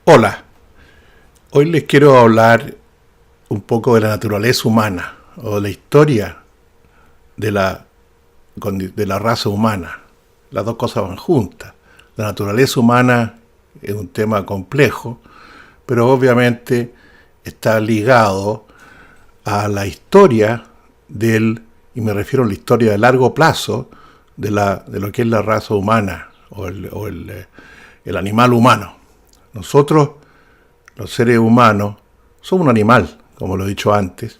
Hola, hoy les quiero hablar un poco de la naturaleza humana o de la historia de la raza humana. Las dos cosas van juntas. La naturaleza humana es un tema complejo, pero obviamente está ligado a la historia y me refiero a la historia de largo plazo de lo que es la raza humana o el animal humano. Nosotros, los seres humanos, somos un animal, como lo he dicho antes,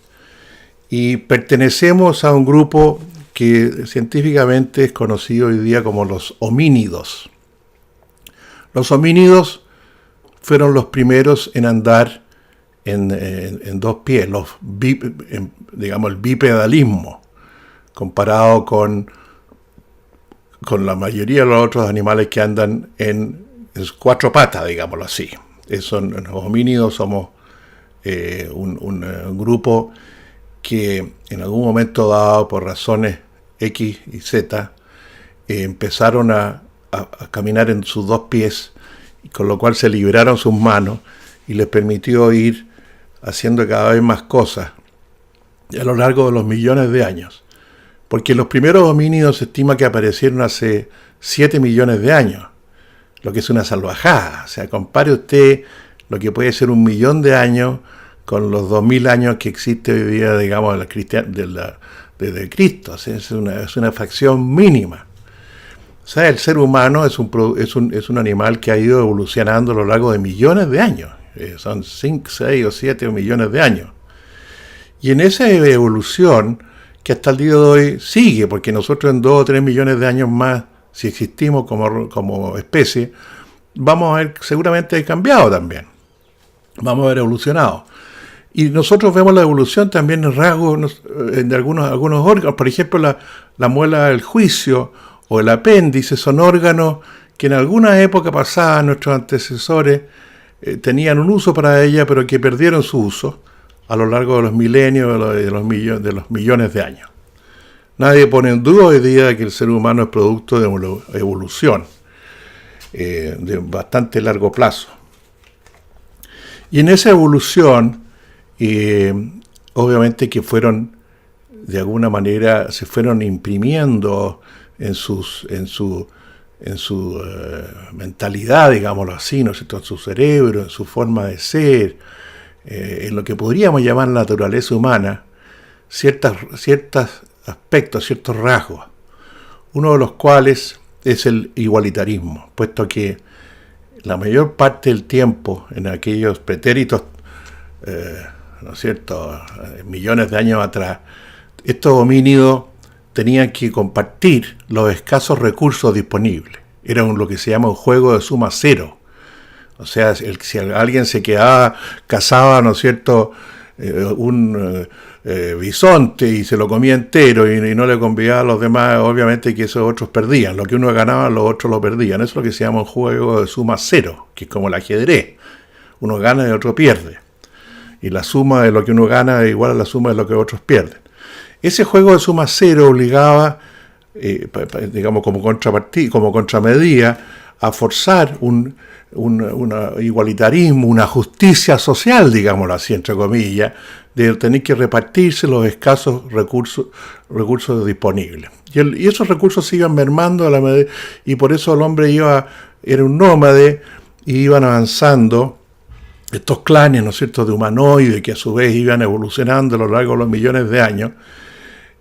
y pertenecemos a un grupo que científicamente es conocido hoy día como los homínidos. Los homínidos fueron los primeros en andar en dos pies, digamos el bipedalismo, comparado con la mayoría de los otros animales que andan en cuatro patas, digámoslo así. Los homínidos somos un grupo que en algún momento dado, por razones X y Z, empezaron a caminar en sus dos pies, con lo cual se liberaron sus manos y les permitió ir haciendo cada vez más cosas a lo largo de los millones de años. Porque los primeros homínidos se estima que aparecieron hace 7 millones de años, lo que es una salvajada. O sea, compare usted lo que puede ser 1.000.000 de años con los 2.000 años que existe hoy día, digamos, desde Cristo. O sea, es una fracción mínima. O sea, el ser humano es un animal que ha ido evolucionando a lo largo de millones de años. Son 5, 6 o 7 millones de años. Y en esa evolución, que hasta el día de hoy sigue, porque nosotros en 2 o 3 millones de años más, si existimos como especie, vamos a haber seguramente cambiado también. Vamos a haber evolucionado. Y nosotros vemos la evolución también en rasgos de algunos órganos. Por ejemplo, la muela del juicio o el apéndice son órganos que en alguna época pasada nuestros antecesores tenían un uso para ella, pero que perdieron su uso a lo largo de los milenios, de los millones de años. Nadie pone en duda hoy día que el ser humano es producto de una evolución de bastante largo plazo. Y en esa evolución, obviamente que de alguna manera, se fueron imprimiendo en su mentalidad, digámoslo así, ¿no es cierto?, en su cerebro, en su forma de ser, en lo que podríamos llamar la naturaleza humana, ciertos aspectos, ciertos rasgos, uno de los cuales es el igualitarismo, puesto que la mayor parte del tiempo, en aquellos pretéritos, ¿no es cierto?, millones de años atrás, estos homínidos tenían que compartir los escasos recursos disponibles. Era lo que se llama un juego de suma cero. O sea, si alguien se cazaba, ¿no es cierto?, un bisonte y se lo comía entero y no le convidaba a los demás, obviamente que esos otros perdían. Lo que uno ganaba, los otros lo perdían. Eso es lo que se llama un juego de suma cero, que es como el ajedrez. Uno gana y otro pierde. Y la suma de lo que uno gana es igual a la suma de lo que otros pierden. Ese juego de suma cero obligaba, digamos, como contramedida, a forzar un igualitarismo, una justicia social, digámoslo así, entre comillas, de tener que repartirse los escasos recursos disponibles. Y esos recursos se iban mermando a la medida, y por eso el hombre era un nómade, y iban avanzando estos clanes, ¿no es cierto?, de humanoides, que a su vez iban evolucionando a lo largo de los millones de años,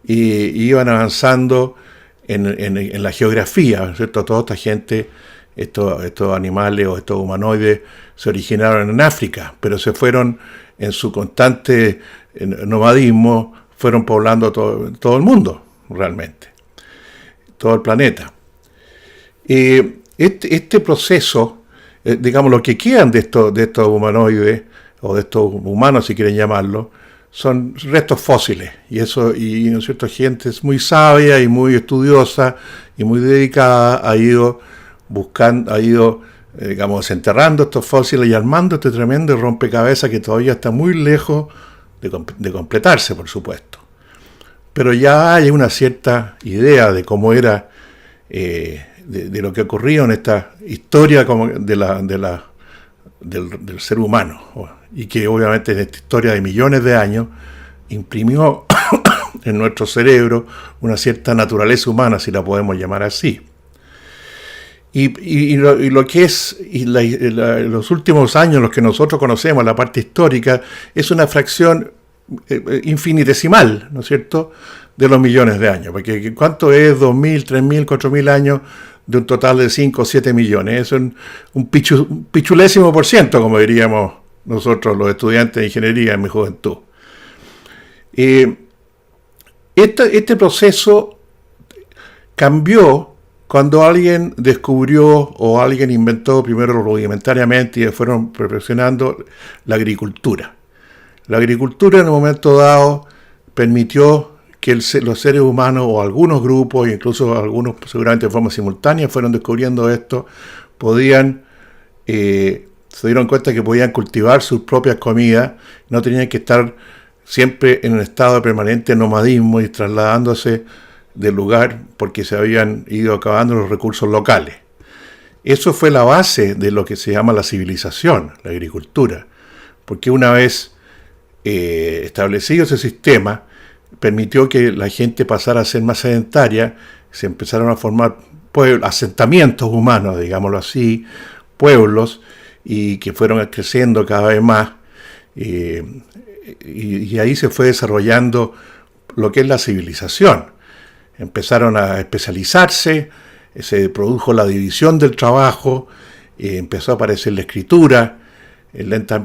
y iban avanzando en la geografía, ¿no es cierto? Toda esta gente, estos animales o estos humanoides se originaron en África, pero se fueron en su constante nomadismo, fueron poblando todo el mundo, realmente, todo el planeta. Este proceso, digamos, lo que quedan de estos humanoides, o de estos humanos, si quieren llamarlo, son restos fósiles, y ¿no es cierto?, gente es muy sabia y muy estudiosa y muy dedicada, ha ido digamos, enterrando estos fósiles y armando este tremendo rompecabezas que todavía está muy lejos de completarse, por supuesto. Pero ya hay una cierta idea de cómo era, de lo que ocurrió en esta historia como de del ser humano, y que obviamente en esta historia de millones de años imprimió en nuestro cerebro una cierta naturaleza humana, si la podemos llamar así. Y lo que es los últimos años, los que nosotros conocemos, la parte histórica, es una fracción infinitesimal, ¿no es cierto?, de los millones de años. Porque ¿cuánto es 2.000, 3.000, 4.000 años de un total de 5 o 7 millones? Es un pichulésimo por ciento, como diríamos nosotros los estudiantes de ingeniería en mi juventud. Este proceso cambió cuando alguien descubrió o alguien inventó, primero rudimentariamente y fueron perfeccionando, la agricultura. La agricultura en un momento dado permitió que los seres humanos o algunos grupos, incluso algunos seguramente de forma simultánea, fueron descubriendo esto, se dieron cuenta que podían cultivar sus propias comidas, no tenían que estar siempre en un estado de permanente nomadismo y trasladándose del lugar porque se habían ido acabando los recursos locales. Eso fue la base de lo que se llama la civilización, la agricultura, porque una vez establecido ese sistema, permitió que la gente pasara a ser más sedentaria, se empezaron a formar asentamientos humanos, digámoslo así, pueblos, y que fueron creciendo cada vez más, y ahí se fue desarrollando lo que es la civilización. Empezaron a especializarse, se produjo la división del trabajo, empezó a aparecer la escritura,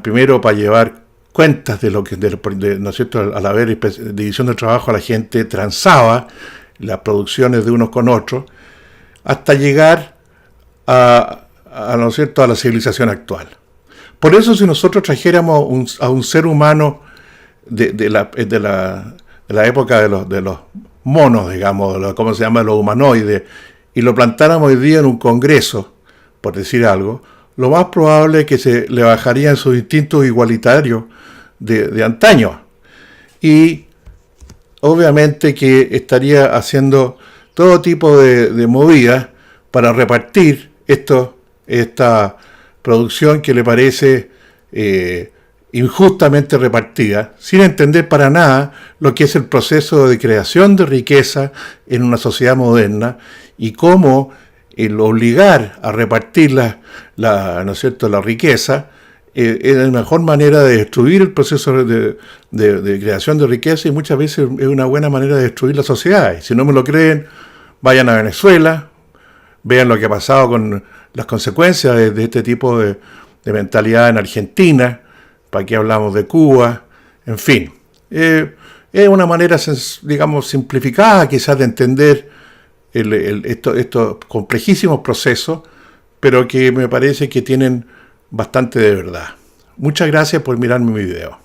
primero para llevar cuentas de lo que, ¿no es cierto?, al haber división del trabajo, la gente transaba las producciones de unos con otros, hasta llegar ¿no es cierto?, a la civilización actual. Por eso, si nosotros trajéramos a un ser humano de la época de los monos, digamos, ¿cómo se llama?, los humanoides, y lo plantáramos hoy día en un congreso, por decir algo, lo más probable es que se le bajarían sus instintos igualitarios de antaño. Y obviamente que estaría haciendo todo tipo de movidas para repartir esta producción que le parece injustamente repartida, sin entender para nada lo que es el proceso de creación de riqueza en una sociedad moderna y cómo el obligar a repartir ¿no es cierto?, la riqueza es la mejor manera de destruir el proceso de creación de riqueza, y muchas veces es una buena manera de destruir la sociedad. Si no me lo creen, vayan a Venezuela, vean lo que ha pasado con las consecuencias de este tipo de mentalidad en Argentina. ¿Para qué hablamos de Cuba? En fin, es una manera, digamos, simplificada quizás de entender estos complejísimos procesos, pero que me parece que tienen bastante de verdad. Muchas gracias por mirar mi video.